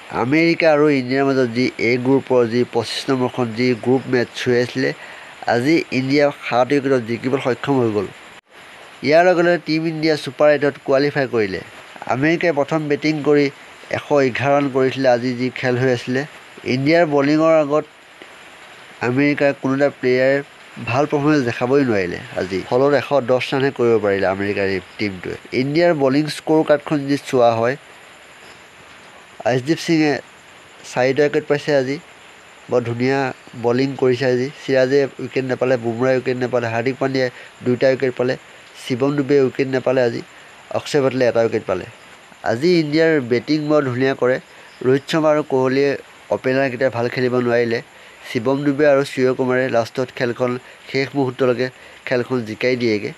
America আৰু ইণ্ডিয়াৰ মাজত যি এ গ্ৰুপৰ যি 25 নম্বৰখন যি গ্ৰুপ মেটচ হৈ আছিলে, আজি ইণ্ডিয়া 7 উইকেটত জিকিবলৈ সক্ষম হৈ গ'ল। ইয়াৰ লগে লগে টীম ইণ্ডিয়া ছুপাৰ 8ত কোৱালিফাই কৰিলে। আমেৰিকাই প্ৰথম বেটিং কৰি 111 ৰান কৰিছিলে। আজি যি খেল হৈ আছিলে, ইণ্ডিয়াৰ বলিঙৰ আগত আমেৰিকাৰ কোনো এটা প্লেয়াৰে ভাল পাৰফৰ্মেঞ্চ দেখাবই নোৱাৰিলে। আজি ফলত 110 ৰানহে কৰিব পাৰিলে আমেৰিকাৰ এই টীমটোৱে। ইণ্ডিয়াৰ বলিং স্ক'ৰ কাৰ্ডখন যদি চোৱা হয়, আৰ্শদীপ সিঙে 4টা উইকেট পাইছে। আজি বৰ ধুনীয়া বলিং কৰিছে। আজি চিৰাজে উইকেট নাপালে, বুমৰাই উইকেট নাপালে, হাৰ্দিক পাণ্ডিয়াই 2টা উইকেট পালে, শিৱম ডুবে উইকেট নাপালে। আজি অক্ষয় পাটলে 1টা উইকেট পালে। আজি ইণ্ডিয়াৰ বেটিং বৰ ধুনীয়া কৰে। ৰোহিত শৰ্মা আৰু কোহলিয়ে অপেনাৰকেইটা ভাল খেলিব নোৱাৰিলে। শিৱম ডুবে আৰু সূৰ্য কুমাৰে লাষ্টত খেলখন শেষ মুহূৰ্তলৈকে খেলখন জিকাই দিয়েগৈ।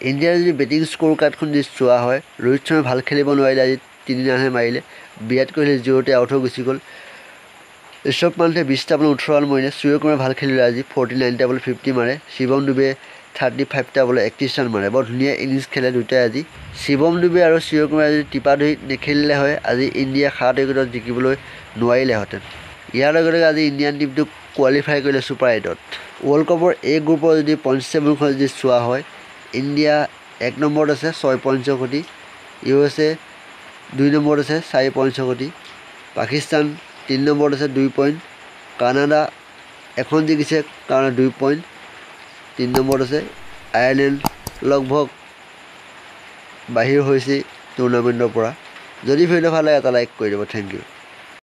ইণ্ডিয়াৰ যদি বেটিং স্ক'ৰ কাৰ্ডখন যদি চোৱা হয়, ৰোহিত শৰ্মাই ভাল খেলিব নোৱাৰিলে। আজি 3 ৰানহে মাৰিলে। বিৰাট কোহলি 0তে আউট হৈ গুচি গ'ল। ঋষভ পান্থে 20টা বলত 18 ৰান মাৰিলে। সূৰ্য কুমাৰে ভাল খেলিলে। আজি 49টা বলত 50 মাৰে। শিৱম ডুবে 35টা বলত 31 ৰান মাৰে। বৰ ধুনীয়া ইনিংছ খেলে দুটাই আজি। শিৱম ডুবে আৰু সূৰ্য কুমাৰে যদি টিপা ধৰি নেখেলিলে হয়, আজি ইণ্ডিয়া 7 উইকেটত জিকিবলৈ নোৱাৰিলেহেঁতেন। ইয়াৰ লগে লগে আজি ইণ্ডিয়ান টীমটোক কোৱালিফাই কৰিলে ছুপাৰ 8ত। ৱৰ্ল্ড কাপৰ এই গ্ৰুপৰ যদি পইণ্টছ টেবুলখন যদি চোৱা হয়, ইণ্ডিয়া 1 নম্বৰত আছে 6 পইণ্টছৰ সৈতে, USA 2 নম্বৰত আছে 4 পইণ্টছৰ সৈতে, পাকিস্তান 3 নম্বৰত আছে 2 পইণ্ট, কানাডা এখন জিকিছে কাৰণে 2 পইণ্ট 3 নম্বৰত আছে, আয়াৰলেণ্ড লগভগ বাহিৰ হৈছে টুৰ্ণামেণ্টৰ পৰা। যদি ভিডিঅ'টো ভাল লাগে এটা লাইক কৰি দিব। Thank U.